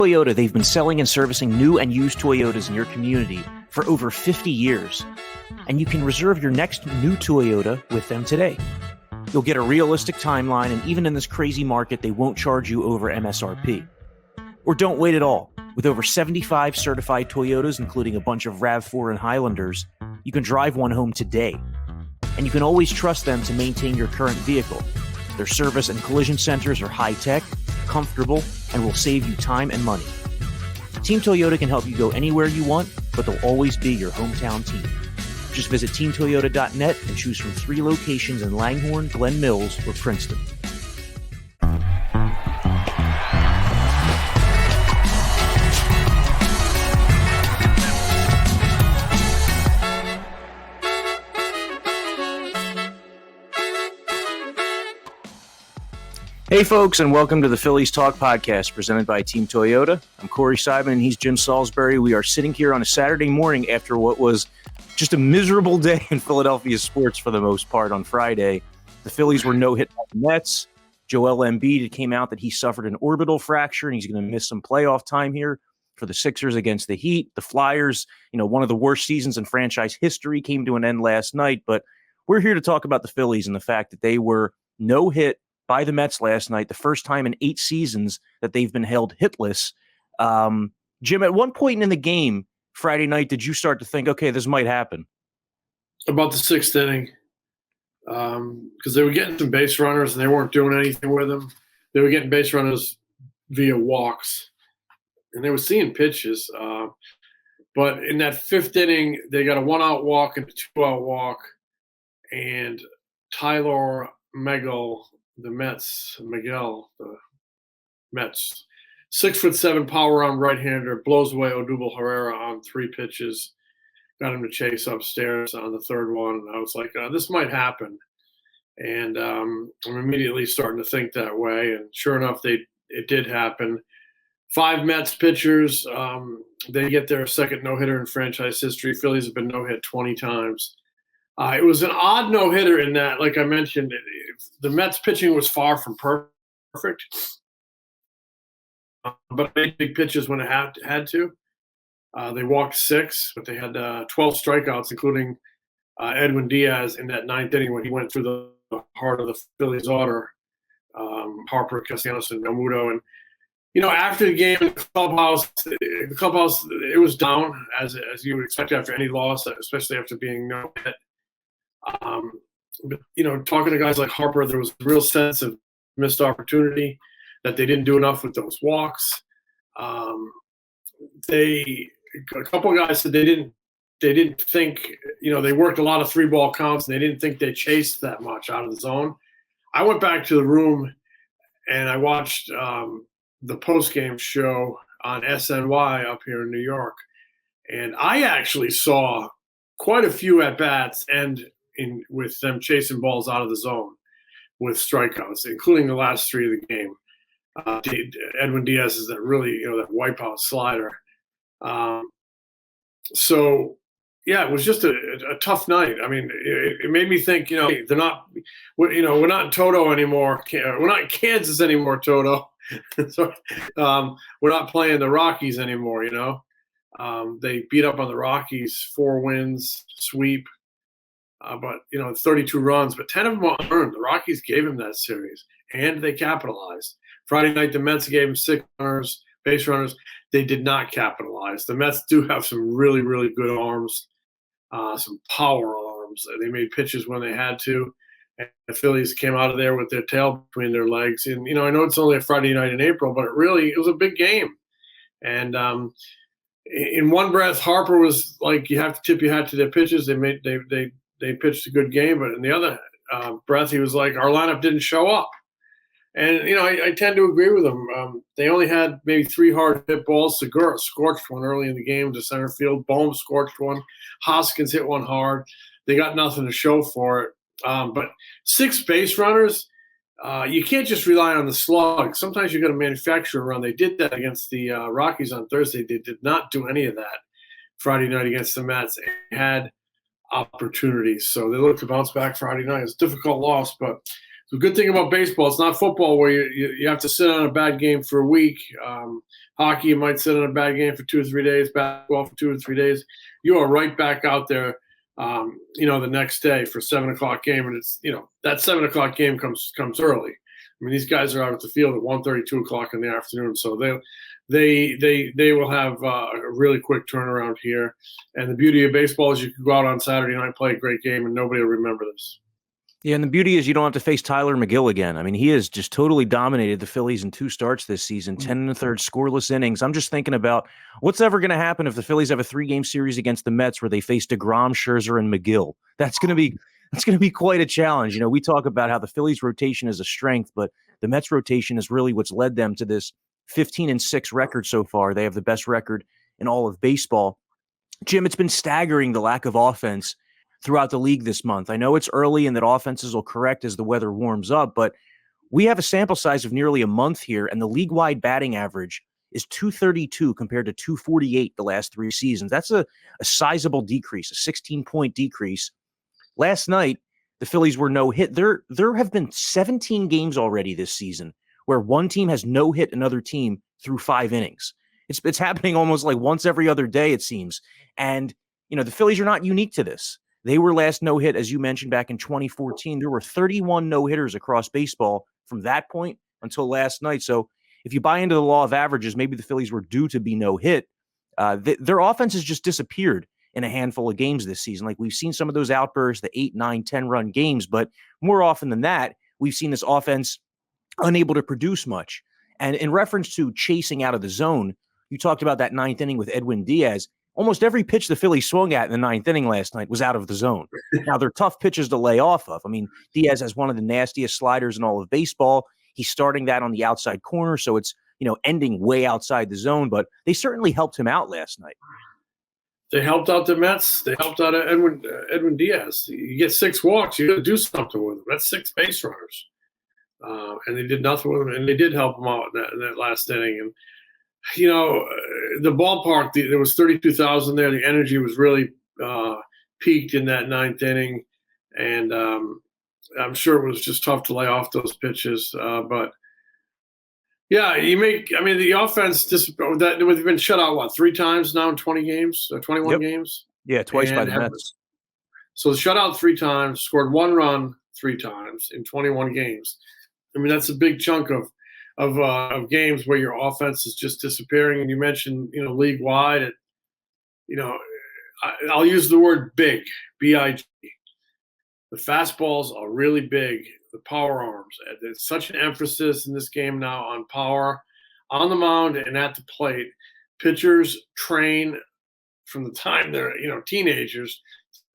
Toyota, they've been selling and servicing new and used Toyotas in your community for over 50 years. And you can reserve your next new Toyota with them today. You'll get a realistic timeline, and even in this crazy market, they won't charge you over MSRP. Or don't wait at all. With over 75 certified Toyotas, including a bunch of RAV4 and Highlanders, you can drive one home today. And you can always trust them to maintain your current vehicle. Their service and collision centers are high-tech, comfortable, and will save you time and money. Team Toyota can help you go anywhere you want, but they'll always be your hometown team. Just visit teamtoyota.net and choose from 3 locations in Langhorne, Glen Mills, or Princeton. Hey folks, and welcome to the Phillies Talk podcast presented by Team Toyota. I'm Corey Simon and he's Jim Salisbury. We are sitting here on a Saturday morning after what was just a miserable day in Philadelphia sports for the most part on Friday. The Phillies were no-hit by the Mets. Joel Embiid, it came out that he suffered an orbital fracture and he's going to miss some playoff time here for the Sixers against the Heat. The Flyers, one of the worst seasons in franchise history, came to an end last night. But we're here to talk about the Phillies and the fact that they were no-hit by the Mets last night, the first time in 8 seasons that they've been held hitless. Jim, at one point in the game Friday night, did you start to think, okay, this might happen? About the 6th inning, because they were getting some base runners and they weren't doing anything with them. They were getting base runners via walks, and they were seeing pitches. But in that 5th inning, they got a 1-out walk and a 2-out walk, and Tyler Megill, the Mets, 6'7" power arm right-hander, blows away Odubel Herrera on 3 pitches, got him to chase upstairs on the 3rd one. And I was like, this might happen. And I'm immediately starting to think that way. And sure enough, it did happen. 5 Mets pitchers, they get their second no-hitter in franchise history. Phillies have been no-hit 20 times. It was an odd no-hitter in that, like I mentioned, the Mets pitching was far from perfect, but they made big pitches when it had to. They walked 6, but they had 12 strikeouts, including Edwin Diaz in that 9th inning when he went through the heart of the Phillies order, Harper, Castellanos, and Realmuto. And after the game, the clubhouse, it was down as you would expect after any loss, especially after being no-hit. But talking to guys like Harper, there was a real sense of missed opportunity, that they didn't do enough with those walks. A couple of guys said they didn't think, they worked a lot of 3-ball counts and they didn't think they chased that much out of the zone. I went back to the room and I watched the postgame show on SNY up here in New York, and I actually saw quite a few at-bats end with them chasing balls out of the zone with strikeouts, including the last 3 of the game. Edwin Diaz is that really, that wipeout slider. So, yeah, it was just a tough night. I mean, it made me think, we're not in Toto anymore. We're not in Kansas anymore, Toto. So, we're not playing the Rockies anymore, They beat up on the Rockies, 4 wins, sweep. But 32 runs, but 10 of them were unearned. The Rockies gave him that series, and they capitalized. Friday night, the Mets gave him 6 runners, base runners. They did not capitalize. The Mets do have some really, really good arms, some power arms. They made pitches when they had to. And the Phillies came out of there with their tail between their legs. And, I know it's only a Friday night in April, but it was a big game. And in one breath, Harper was like, you have to tip your hat to their pitches. They pitched a good game, but in the other breath, he was like, our lineup didn't show up. And, I tend to agree with him. They only had maybe 3 hard hit balls. Segura scorched one early in the game to center field. Bohm scorched one. Hoskins hit one hard. They got nothing to show for it. But 6 base runners, you can't just rely on the slug. Sometimes you got to manufacture a run. They did that against the Rockies on Thursday. They did not do any of that Friday night against the Mets. They had opportunities. So they look to bounce back Friday night. It's a difficult loss, but The good thing about baseball, it's not football where you have to sit on a bad game for a week. Hockey, you might sit on a bad game for 2 or 3 days. Basketball for 2 or 3 days. You are right back out there, the next day for 7 o'clock game, and it's that 7 o'clock game comes early. I mean, these guys are out at the field at 1:30, 2 o'clock in the afternoon, so they will have a really quick turnaround here. And the beauty of baseball is you can go out on Saturday night, play a great game, and nobody will remember this. Yeah, and the beauty is you don't have to face Tyler McGill again. I mean, he has just totally dominated the Phillies in 2 starts this season, 10 1/3 scoreless innings. I'm just thinking about what's ever going to happen if the Phillies have a 3-game series against the Mets where they face DeGrom, Scherzer, and McGill. That's going to be quite a challenge. We talk about how the Phillies rotation is a strength, but the Mets rotation is really what's led them to this 15-6 record so far. They have the best record in all of baseball. Jim, it's been staggering the lack of offense throughout the league this month. I know it's early and that offenses will correct as the weather warms up, but we have a sample size of nearly a month here, and the league-wide batting average is 232 compared to 248 the last 3 seasons. That's a sizable decrease, a 16-point decrease. Last night, the Phillies were no-hit. There have been 17 games already this season where one team has no-hit another team through 5 innings. It's happening almost like once every other day, it seems. And, the Phillies are not unique to this. They were last no-hit, as you mentioned, back in 2014. There were 31 no-hitters across baseball from that point until last night. So if you buy into the law of averages, maybe the Phillies were due to be no-hit. Their offense has just disappeared in a handful of games this season. Like, we've seen some of those outbursts, the 8, 9, 10-run games, but more often than that, we've seen this offense unable to produce much. And in reference to chasing out of the zone, you talked about that 9th inning with Edwin Diaz. Almost every pitch the Phillies swung at in the 9th inning last night was out of the zone. Now, they're tough pitches to lay off of. I mean, Diaz has one of the nastiest sliders in all of baseball. He's starting that on the outside corner, so it's, ending way outside the zone, but they certainly helped him out last night. They helped out the Mets. They helped out Edwin Diaz. You get 6 walks, you got to do something with him. That's 6 base runners. And they did nothing with him, and they did help him out in that last inning. And the ballpark, there was 32,000 there. The energy was really peaked in that 9th inning, and I'm sure it was just tough to lay off those pitches. But yeah, the offense they've been shut out 3 times now in 20 games, 21 games. Yeah, twice by the Mets. So shut out 3 times, scored 1 run 3 times in 21 games. I mean, that's a big chunk of games where your offense is just disappearing. And you mentioned, league wide, I'll use the word big, B-I-G. The fastballs are really big, the power arms. There's such an emphasis in this game now on power on the mound and at the plate. Pitchers train from the time they're, teenagers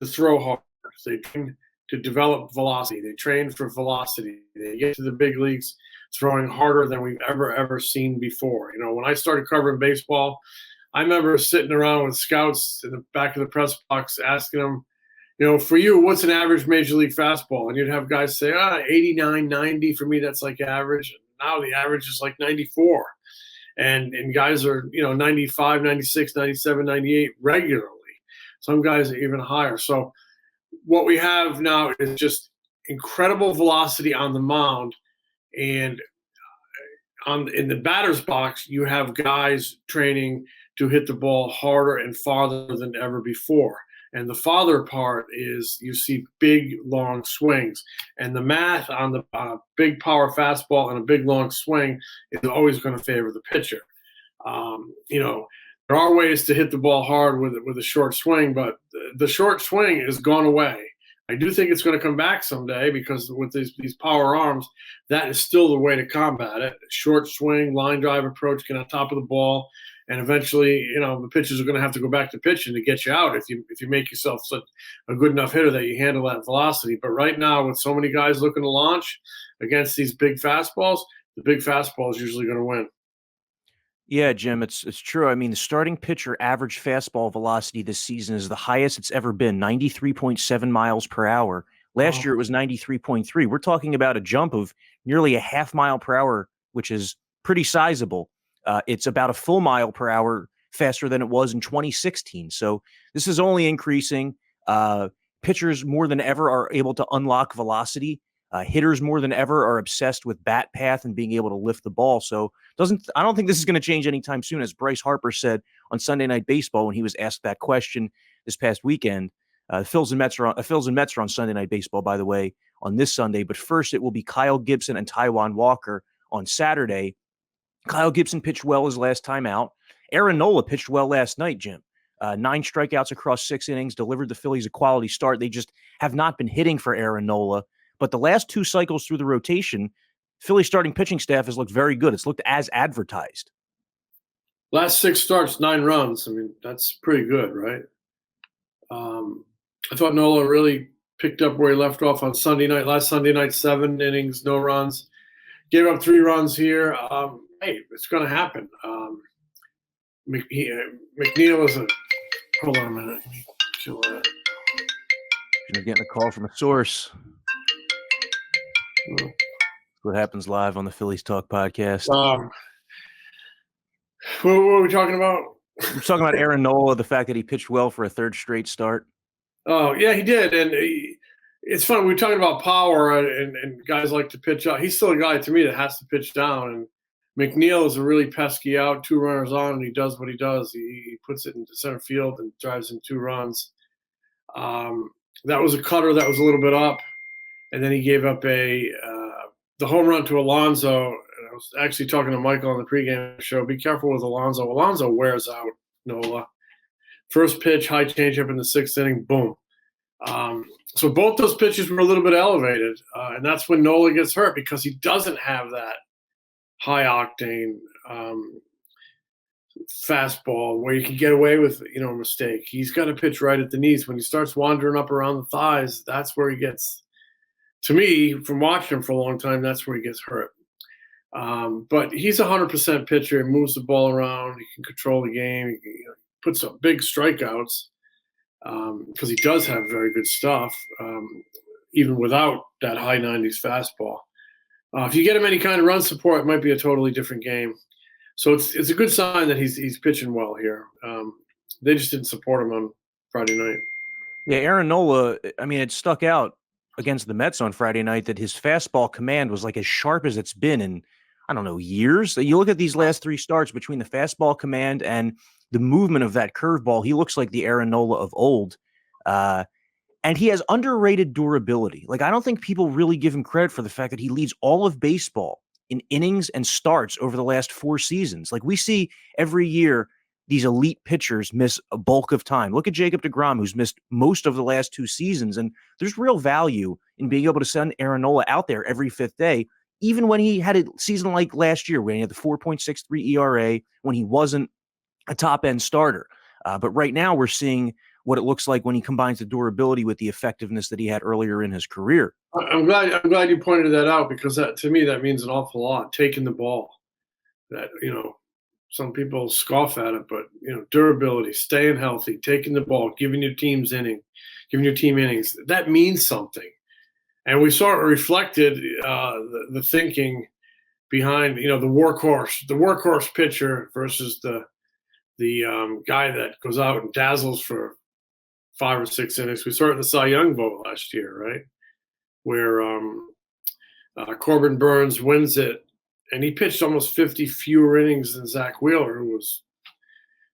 to throw hard. They train to develop velocity. They train for velocity. They get to the big leagues throwing harder than we've ever seen before. When I started covering baseball, I remember sitting around with scouts in the back of the press box asking them, for you, what's an average major league fastball? And you'd have guys say, 89, 90. For me, that's like average. And now the average is like 94. And guys are, 95, 96, 97, 98 regularly. Some guys are even higher. So what we have now is just incredible velocity on the mound. And in the batter's box, you have guys training to hit the ball harder and farther than ever before. And the farther part is you see big, long swings. And the math on the big power fastball and a big, long swing is always going to favor the pitcher. There are ways to hit the ball hard with a short swing, but the short swing has gone away. I do think it's going to come back someday because with these power arms, that is still the way to combat it. Short swing, line drive approach, get on top of the ball, and eventually, the pitchers are going to have to go back to pitching to get you out if you make yourself such a good enough hitter that you handle that velocity. But right now, with so many guys looking to launch against these big fastballs, the big fastball is usually going to win. Yeah, Jim, it's true. I mean, the starting pitcher average fastball velocity this season is the highest it's ever been, 93.7 miles per hour. Last year, it was 93.3. We're talking about a jump of nearly a half mile per hour, which is pretty sizable. It's about a full mile per hour faster than it was in 2016. So this is only increasing. Pitchers more than ever are able to unlock velocity. Hitters more than ever are obsessed with bat path and being able to lift the ball. So I don't think this is going to change anytime soon. As Bryce Harper said on Sunday Night Baseball when he was asked that question this past weekend, Phillies and Mets are on Sunday Night Baseball, by the way, on this Sunday. But first, it will be Kyle Gibson and Taijuan Walker on Saturday. Kyle Gibson pitched well his last time out. Aaron Nola pitched well last night, Jim. 9 strikeouts across 6 innings, delivered the Phillies a quality start. They just have not been hitting for Aaron Nola. But the last 2 cycles through the rotation, Philly's starting pitching staff has looked very good. It's looked as advertised. Last 6 starts, 9 runs. I mean, that's pretty good, right? I thought Nola really picked up where he left off on Sunday night. Last Sunday night, 7 innings, no runs. Gave up 3 runs here. Hey, it's going to happen. McNeil is a – hold on a minute. Let me kill that. You're getting a call from a source. What happens live on the Phillies Talk podcast. What were we talking about? We're talking about Aaron Nola, the fact that he pitched well for a 3rd straight start. Oh, yeah, he did. And it's fun. We were talking about power and guys like to pitch out. He's still a guy to me that has to pitch down. And McNeil is a really pesky out, 2 runners on, and he does what he does. He puts it into center field and drives in 2 runs. That was a cutter that was a little bit up. And then he gave up the home run to Alonso. And I was actually talking to Michael on the pregame show. Be careful with Alonso. Alonso wears out Nola. First pitch, high changeup in the 6th inning, boom. So both those pitches were a little bit elevated, and that's when Nola gets hurt because he doesn't have that high-octane fastball where you can get away with, a mistake. He's got to pitch right at the knees. When he starts wandering up around the thighs, that's where he gets – to me, from watching him for a long time, that's where he gets hurt. But he's a 100% pitcher. He moves the ball around. He can control the game. He puts up big strikeouts because he does have very good stuff, even without that high 90s fastball. If you get him any kind of run support, it might be a totally different game. So it's a good sign that he's pitching well here. They just didn't support him on Friday night. Yeah, Aaron Nola, I mean, it stuck out against the Mets on Friday night that his fastball command was like as sharp as it's been in, I don't know, years. You look at these last 3 starts between the fastball command and the movement of that curveball, he looks like the Aaron Nola of old. And he has underrated durability. Like, I don't think people really give him credit for the fact that he leads all of baseball in innings and starts over the last 4 seasons. Like, we see every year these elite pitchers miss a bulk of time. Look at Jacob deGrom, who's missed most of the last 2 seasons. And there's real value in being able to send Aaron Nola out there every 5th day, even when he had a season like last year, when he had the 4.63 ERA, when he wasn't a top-end starter. But right now we're seeing what it looks like when he combines the durability with the effectiveness that he had earlier in his career. I'm glad you pointed that out because to me that means an awful lot. Taking the ball, that some people scoff at it, but durability, staying healthy, taking the ball, giving your team innings, that means something. And we saw it reflected the thinking behind the workhorse pitcher versus the guy that goes out and dazzles for 5 or 6 innings. We saw it in the Cy Young vote last year, right? Where Corbin Burns wins it, and he pitched almost 50 fewer innings than Zach Wheeler, who was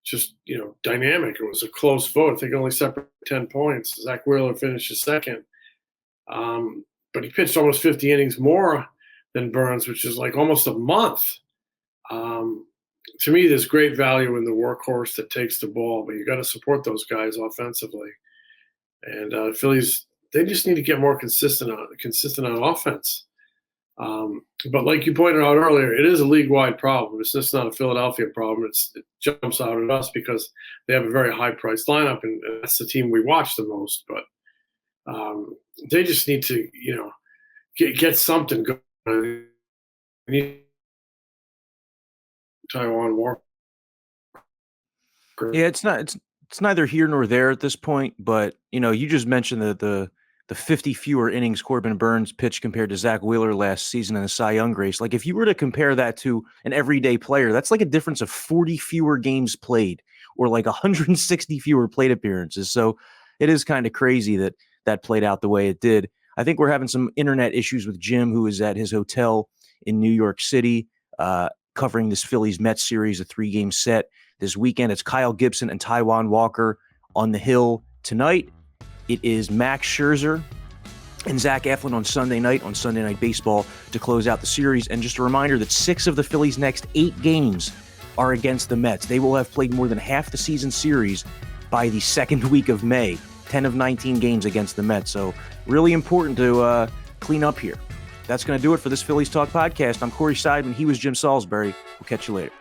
just, dynamic. It was a close vote. I think only separate 10 points. Zach Wheeler finished second. But he pitched almost 50 innings more than Burns, which is like almost a month. To me, there's great value in the workhorse that takes the ball, but you got to support those guys offensively. And Phillies, they just need to get more consistent on offense. But like you pointed out earlier, it is a league-wide problem. It's just not a Philadelphia problem. It jumps out at us because they have a very high-priced lineup, and that's the team we watch the most. But they just need to, get something going. They need Taijuan Walker. Yeah, it's neither here nor there at this point, but you just mentioned that the 50 fewer innings Corbin Burns pitched compared to Zach Wheeler last season in the Cy Young race. Like, if you were to compare that to an everyday player, that's like a difference of 40 fewer games played or like 160 fewer plate appearances. So it is kind of crazy that played out the way it did. I think we're having some internet issues with Jim, who is at his hotel in New York City, covering this Phillies Mets series, a 3-game set this weekend. It's Kyle Gibson and Taijuan Walker on the hill tonight. It is Max Scherzer and Zach Eflin on Sunday Night Baseball to close out the series. And just a reminder that 6 of the Phillies' next 8 games are against the Mets. They will have played more than half the season series by the second week of May. 10 of 19 games against the Mets. So really important to clean up here. That's going to do it for this Phillies Talk podcast. I'm Corey Seidman. He was Jim Salisbury. We'll catch you later.